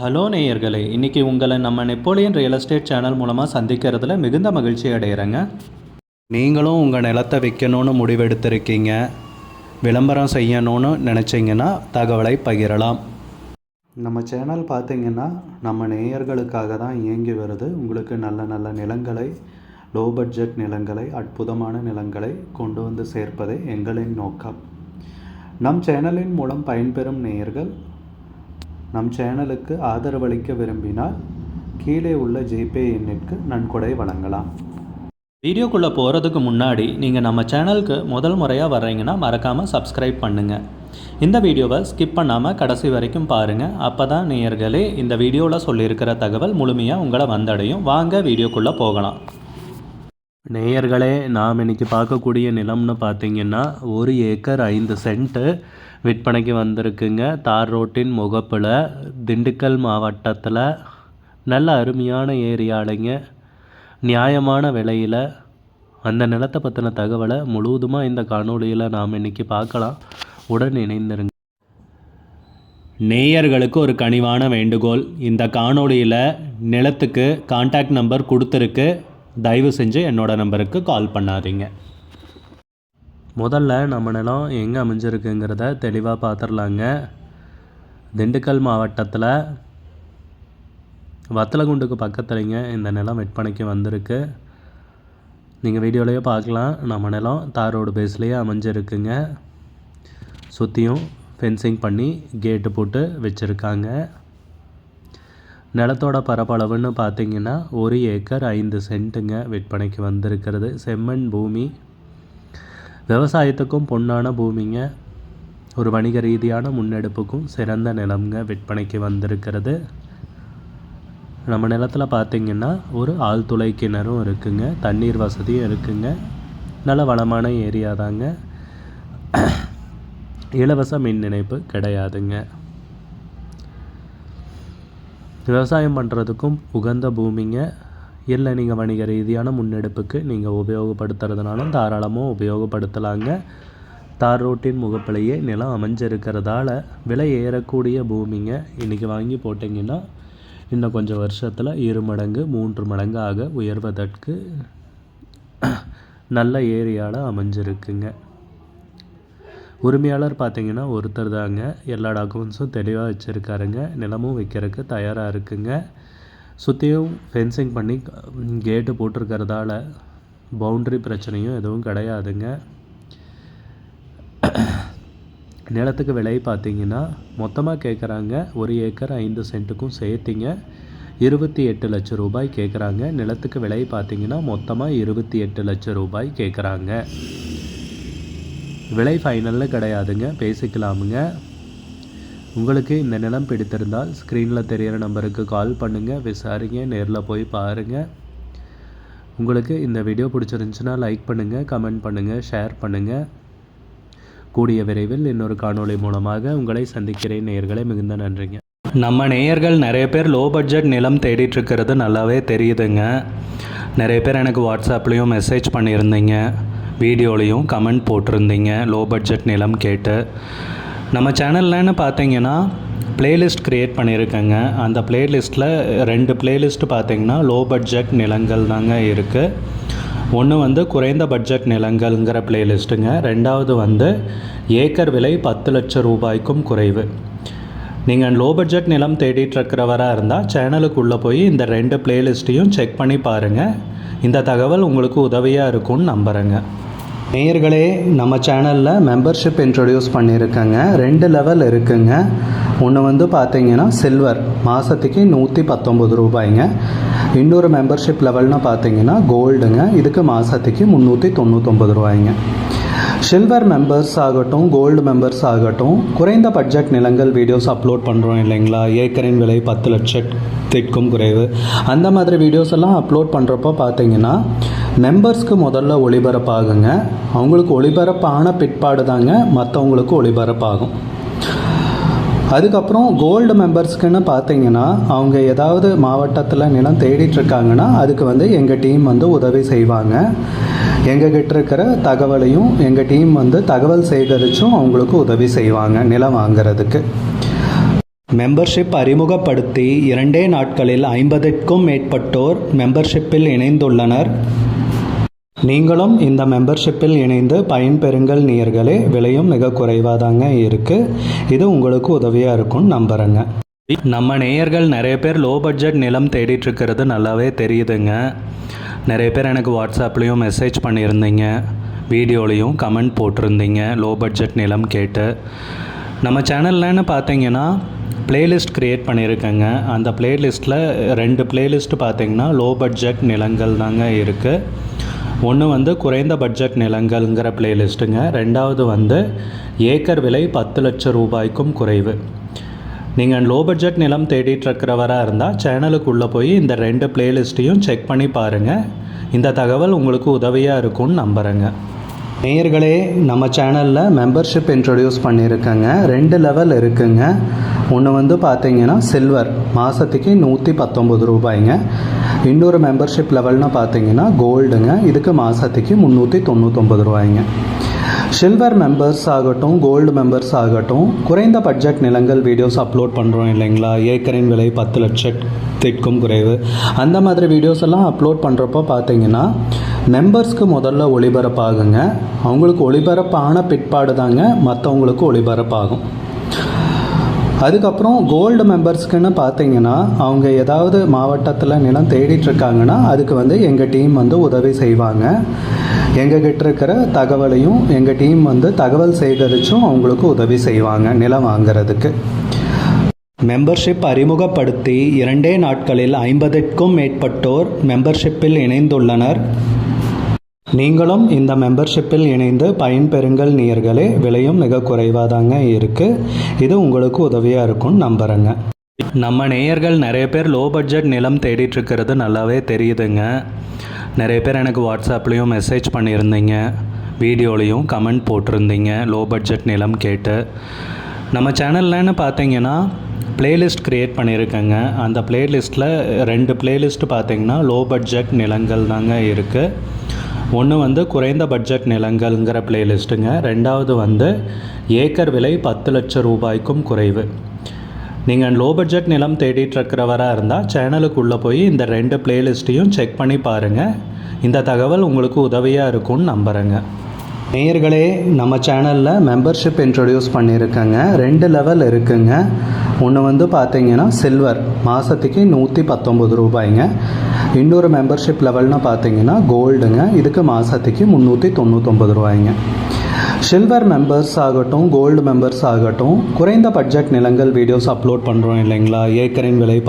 Hello நேயர்களே, இன்றைக்கி உங்களை நம்ம நெப்போலியன் ரியல் எஸ்டேட் சேனல் மூலமாக சந்திக்கிறதுல மிகுந்த மகிழ்ச்சி அடைகிறேங்க. நீங்களும் உங்கள் நிலத்தை விற்கணும்னு முடிவெடுத்திருக்கீங்க, விளம்பரம் செய்யணும்னு நினச்சிங்கன்னா தகவலை பகிரலாம். நம்ம சேனல் பார்த்திங்கன்னா நம்ம நேயர்களுக்காக தான் இயங்கி வருது. உங்களுக்கு நல்ல நல்ல நிலங்களை, லோ பட்ஜெட் நிலங்களை, அற்புதமான நிலங்களை கொண்டு வந்து சேர்ப்பதே எங்களின் நோக்கம். நம் சேனலின் மூலம் பயன்பெறும் நேயர்கள் நம் சேனலுக்கு ஆதரவளிக்க விரும்பினால் கீழே உள்ள ஜிபே எண்ணிற்கு நன்கொடை வழங்கலாம். வீடியோக்குள்ளே போகிறதுக்கு முன்னாடி நீங்கள் நம்ம சேனலுக்கு முதல் முறையாக வர்றீங்கன்னா மறக்காமல் சப்ஸ்கிரைப் பண்ணுங்கள். இந்த வீடியோவை ஸ்கிப் பண்ணாமல் கடைசி வரைக்கும் பாருங்கள். அப்போ தான் நேயர்களே இந்த வீடியோவில் சொல்லியிருக்கிற தகவல் முழுமையாக உங்களை வந்தடையும். வாங்க வீடியோக்குள்ளே போகலாம். நேயர்களே, நாம் இன்றைக்கி பார்க்கக்கூடிய நிலம்னு பார்த்திங்கன்னா 1 ஏக்கர் 5 சென்ட்டு விற்பனைக்கு வந்திருக்குங்க. தார் ரோட்டின் முகப்பில், திண்டுக்கல் மாவட்டத்தில், நல்ல அருமையான ஏரியாலைங்க, நியாயமான விலையில். அந்த நிலத்தை பற்றின தகவலை முழுவதுமாக இந்த காணொலியில் நாம் இன்றைக்கி பார்க்கலாம். உடன் இணைந்திருங்க. நேயர்களுக்கு ஒரு கனிவான வேண்டுகோள், இந்த காணொலியில் நிலத்துக்கு கான்டாக்ட் நம்பர் கொடுத்துருக்கு, தயவு செஞ்சு என்னோடய நம்பருக்கு கால் பண்ணாதீங்க. முதல்ல நம்ம நிலம் எங்கே அமைஞ்சிருக்குங்கிறத தெளிவாக பார்த்துடலாங்க. திண்டுக்கல் மாவட்டத்தில் வத்தலகுண்டுக்கு பக்கத்துலேங்க இந்த நிலம் விற்பனைக்கு வந்திருக்கு. நீங்கள் வீடியோலேயே பார்க்கலாம். நம்ம நிலம் தார் ரோடு பேஸ்லேயே அமைஞ்சிருக்குங்க. சுற்றியும் ஃபென்சிங் பண்ணி கேட்டு போட்டு வச்சுருக்காங்க. நிலத்தோட பரப்பளவுன்னு பார்த்திங்கன்னா 1 ஏக்கர் 5 சென்ட்டுங்க விற்பனைக்கு வந்திருக்கிறது. செம்மண் பூமி, விவசாயத்துக்கும் பொன்னான பூமிங்க. ஒரு வணிக ரீதியான முன்னெடுப்புக்கும் சிறந்த நிலம்ங்க விற்பனைக்கு வந்திருக்கிறது. நம்ம நிலத்தில் பார்த்திங்கன்னா ஒரு ஆழ்துளை கிணறும் இருக்குங்க, தண்ணீர் வசதியும் இருக்குங்க. நல்ல வளமான ஏரியா தாங்க. இலவச மின் இணைப்பு கிடையாதுங்க. விவசாயம் பண்ணுறதுக்கும் உகந்த பூமிங்க. இல்லை நீங்கள் வணிக ரீதியான முன்னெடுப்புக்கு நீங்கள் உபயோகப்படுத்துறதுனாலும் தாராளமாக உபயோகப்படுத்தலாங்க. தார் ரோட்டின் முகப்பிலேயே நிலம் அமைஞ்சிருக்கிறதால விலை ஏறக்கூடிய பூமிங்க. இன்றைக்கி வாங்கி போட்டிங்கன்னா இன்னும் கொஞ்சம் வருஷத்தில் 2 மடங்கு 3 மடங்காக உயர்வதற்கு நல்ல ஏரியாவில் அமைஞ்சிருக்குங்க. உரிமையாளர் பார்த்திங்கன்னா ஒருத்தர் தாங்க. எல்லா டாக்குமெண்ட்ஸும் தெளிவாக வச்சுருக்காருங்க. நிலமும் விற்கிறதுக்கு தயாராக இருக்குங்க. சுற்றியும் ஃபென்சிங் பண்ணி கேட்டு போட்டிருக்கிறதால பவுண்ட்ரி பிரச்சனையும் எதுவும் கிடையாதுங்க. நிலத்துக்கு விலை பார்த்திங்கன்னா மொத்தமாக கேட்குறாங்க 1 ஏக்கர் 5 சென்ட்டுக்கும் சேர்த்திங்க 28 லட்சம் ரூபாய் கேட்குறாங்க. நிலத்துக்கு விலை பார்த்திங்கன்னா மொத்தமாக 28 லட்சம் ரூபாய் கேட்குறாங்க. விலை ஃபைனலில் கிடையாதுங்க, பேசிக்கலாமுங்க. உங்களுக்கு இந்த நிலம் பிடித்திருந்தால் ஸ்க்ரீனில் தெரிகிற நம்பருக்கு கால் பண்ணுங்கள், விசாரிங்க, நேரில் போய் பாருங்கள். உங்களுக்கு இந்த வீடியோ பிடிச்சிருந்துச்சுன்னா லைக் பண்ணுங்கள், கமெண்ட் பண்ணுங்கள், ஷேர் பண்ணுங்கள். கூடிய விரைவில் இன்னொரு காணொளி மூலமாக உங்களை சந்திக்கிறேன். நேயர்களே, மிகுந்த நன்றிங்க. நம்ம நேயர்கள் நிறைய பேர் லோ பட்ஜெட் நிலம் தேடிட்டுருக்கிறது நல்லாவே தெரியுதுங்க. நிறைய பேர் எனக்கு வாட்ஸ்அப்லேயும் மெசேஜ் பண்ணியிருந்தீங்க, வீடியோலையும் கமெண்ட் போட்டிருந்தீங்க லோ பட்ஜெட் நிலம் கேட்டு. நம்ம சேனல்லன்னு பார்த்தீங்கன்னா ப்ளேலிஸ்ட் க்ரியேட் பண்ணியிருக்கேங்க. அந்த ப்ளேலிஸ்ட்டில் 2 ப்ளேலிஸ்ட்டு பார்த்தீங்கன்னா லோ பட்ஜெட் நிலங்கள் தாங்க இருக்குது. ஒன்று குறைந்த பட்ஜெட் நிலங்கள்ங்கிற ப்ளேலிஸ்ட்டுங்க. 2வது ஏக்கர் விலை 10 லட்சம் ரூபாய்க்கும் குறைவு. நீங்கள் லோ பட்ஜெட் நிலம் தேடிட்டுருக்கிறவராக இருந்தால் சேனலுக்குள்ளே போய் இந்த 2 ப்ளேலிஸ்ட்டையும் செக் பண்ணி பாருங்கள். இந்த தகவல் உங்களுக்கு உதவியாக இருக்கும்னு நம்புகிறேங்க. நேயர்களே, நம்ம சேனலில் மெம்பர்ஷிப் இன்ட்ரடியூஸ் பண்ணியிருக்கேங்க. 2 லெவல் இருக்குங்க. ஒன்று பார்த்தீங்கன்னா சில்வர், மாதத்துக்கு 119 ரூபாய்ங்க. இன்னொரு மெம்பர்ஷிப் லெவல்னு பார்த்தீங்கன்னா கோல்டுங்க. இதுக்கு மாதத்துக்கு 399 ரூபாய்ங்க. சில்வர் மெம்பர்ஸ் ஆகட்டும், கோல்டு மெம்பர்ஸ் ஆகட்டும், குறைந்த பட்ஜெட் நிலங்கள் வீடியோஸ் அப்லோட் பண்ணுறோம் இல்லைங்களா, ஏக்கரின் விலை 10 லட்சத்திற்கும் குறைவு, அந்த மாதிரி வீடியோஸ் எல்லாம் அப்லோட் பண்ணுறப்போ பார்த்தீங்கன்னா மெம்பர்ஸ்க்கு முதல்ல ஒளிபரப்பாகுங்க. அவங்களுக்கு ஒளிபரப்பான பிற்பாடு தாங்க மற்றவங்களுக்கு ஒளிபரப்பாகும். அதுக்கப்புறம் கோல்டு மெம்பர்ஸ்க்குன்னு பார்த்தீங்கன்னா அவங்க ஏதாவது மாவட்டத்தில் நிலம் தேடிட்டுருக்காங்கன்னா அதுக்கு எங்கள் டீம் உதவி செய்வாங்க. எங்ககிட்ட இருக்கிற தகவலையும் எங்கள் டீம் தகவல் சேகரித்தும் அவங்களுக்கு உதவி செய்வாங்க நிலம் வாங்கிறதுக்கு. மெம்பர்ஷிப் அறிமுகப்படுத்தி 2 நாட்களில் 50க்கும் மேற்பட்டோர் மெம்பர்ஷிப்பில் இணைந்துள்ளனர். நீங்களும் இந்த மெம்பர்ஷிப்பில் இணைந்து பயன்பெறுங்கள் நேயர்களே. விலையும் மிக குறைவாதாங்க இருக்குது. இது உங்களுக்கு உதவியாக இருக்கும்னு நம்புகிறேங்க. நம்ம நேயர்கள் நிறைய பேர் லோ பட்ஜெட் நிலம் தேடிட்டுருக்கிறது நல்லாவே தெரியுதுங்க. நிறைய பேர் எனக்கு வாட்ஸ்அப்லேயும் மெசேஜ் பண்ணியிருந்தீங்க, வீடியோலையும் கமெண்ட் போட்டிருந்தீங்க லோ பட்ஜெட் நிலம் கேட்டு. நம்ம சேனல்லன்னு பார்த்தீங்கன்னா பிளேலிஸ்ட் க்ரியேட் பண்ணியிருக்கேங்க. அந்த பிளேலிஸ்ட்டில் 2 பிளேலிஸ்ட் பார்த்தீங்கன்னா லோ பட்ஜெட் நிலங்கள் தாங்க இருக்குது. ஒன்று வந்து குறைந்த பட்ஜெட் நிலங்கள்ங்கிற பிளேலிஸ்ட்டுங்க. ரெண்டாவது வந்து ஏக்கர் விலை 10 லட்சம் ரூபாய்க்கும் குறைவு. நீங்கள் லோ பட்ஜெட் நிலம் தேடிட்டுருக்கிறவராக இருந்தால் சேனலுக்குள்ளே போய் இந்த 2 பிளேலிஸ்ட்டையும் செக் பண்ணி பாருங்கள். இந்த தகவல் உங்களுக்கு உதவியாக இருக்கும்னு நம்புகிறேங்க. நேயர்களே, நம்ம சேனலில் மெம்பர்ஷிப் இன்ட்ரடியூஸ் பண்ணியிருக்கேங்க. 2 லெவல் இருக்குங்க. ஒன்று வந்து பார்த்தீங்கன்னா சில்வர், மாதத்துக்கு 119 ரூபாய்ங்க. இன்னொரு மெம்பர்ஷிப் லெவல்னு பார்த்தீங்கன்னா கோல்டுங்க. இதுக்கு மாதத்துக்கு 399 ரூபாய்ங்க. சில்வர் மெம்பர்ஸ் ஆகட்டும், கோல்டு மெம்பர்ஸ் ஆகட்டும், குறைந்த பட்ஜெட் நிலங்கள் வீடியோஸ் அப்லோட் பண்ணுறோம் இல்லைங்களா, ஏக்கரின் விலை 10 லட்சத்திற்கும் குறைவு, அந்த மாதிரி வீடியோஸ் எல்லாம் அப்லோட் பண்ணுறப்போ பார்த்தீங்கன்னா மெம்பர்ஸ்க்கு முதல்ல ஒளிபரப்பாகுங்க. அவங்களுக்கு ஒளிபரப்பான பிற்பாடு தாங்க மற்றவங்களுக்கு ஒளிபரப்பாகும். அதுக்கப்புறம் கோல்டு மெம்பர்ஸ்க்குன்னு பார்த்தீங்கன்னா அவங்க ஏதாவது மாவட்டத்தில் நிலம் தேடிட்டுருக்காங்கன்னா அதுக்கு வந்து எங்கள் டீம் வந்து உதவி செய்வாங்க. எங்ககிட்ட இருக்கிற தகவலையும் எங்கள் டீம் வந்து தகவல் சேகரித்தும் அவங்களுக்கு உதவி செய்வாங்க நிலம் வாங்கிறதுக்கு. மெம்பர்ஷிப் அறிமுகப்படுத்தி 2 நாட்களில் 50க்கும் மேற்பட்டோர் மெம்பர்ஷிப்பில் இணைந்துள்ளனர். நீங்களும் இந்த மெம்பர்ஷிப்பில் இணைந்து பயன்பெறுங்கள் நேயர்களே. விலையும் மிக குறைவாதாங்க இருக்குது. இது உங்களுக்கு உதவியாக இருக்கும்னு நம்புகிறேங்க. நம்ம நேயர்கள் நிறைய பேர் லோ பட்ஜெட் நிலம் தேடிட்டுருக்கிறது நல்லாவே தெரியுதுங்க. நிறைய பேர் எனக்கு வாட்ஸ்அப்லேயும் மெசேஜ் பண்ணியிருந்தீங்க, வீடியோலையும் கமெண்ட் போட்டிருந்தீங்க லோ பட்ஜெட் நிலம் கேட்டு. நம்ம சேனல்லன்னு பார்த்தீங்கன்னா பிளேலிஸ்ட் க்ரியேட் பண்ணியிருக்கேங்க. அந்த பிளேலிஸ்ட்டில் 2 பிளேலிஸ்ட் பார்த்தீங்கன்னா லோ பட்ஜெட் நிலங்கள் தாங்க இருக்குது. ஒன்று வந்து குறைந்த பட்ஜெட் நிலங்கள்ங்கிற பிளேலிஸ்ட்டுங்க. ரெண்டாவது வந்து ஏக்கர் விலை 10 லட்சம் ரூபாய்க்கும் குறைவு. நீங்கள் லோ பட்ஜெட் நிலம் தேடிட்டுருக்கிறவராக இருந்தால் சேனலுக்குள்ளே போய் இந்த 2 பிளேலிஸ்ட்டையும் செக் பண்ணி பாருங்கள். இந்த தகவல் உங்களுக்கு உதவியாக இருக்கும்னு நம்புகிறேங்க. நேயர்களே, நம்ம சேனலில் மெம்பர்ஷிப் இன்ட்ரடியூஸ் பண்ணியிருக்கேங்க. 2 லெவல் இருக்குங்க. ஒன்று வந்து பார்த்தீங்கன்னா சில்வர், மாதத்துக்கு 119 ரூபாய்ங்க. இன்னொரு மெம்பர்ஷிப் லெவல்னு பார்த்தீங்கன்னா கோல்டுங்க. இதுக்கு மாதத்துக்கு 399 ரூபாய்ங்க. சில்வர் மெம்பர்ஸ் ஆகட்டும், கோல்டு மெம்பர்ஸ் ஆகட்டும், குறைந்த பட்ஜெட் நிலங்கள் வீடியோஸ் அப்லோட் பண்ணுறோம் இல்லைங்களா, ஏக்கரின் விலை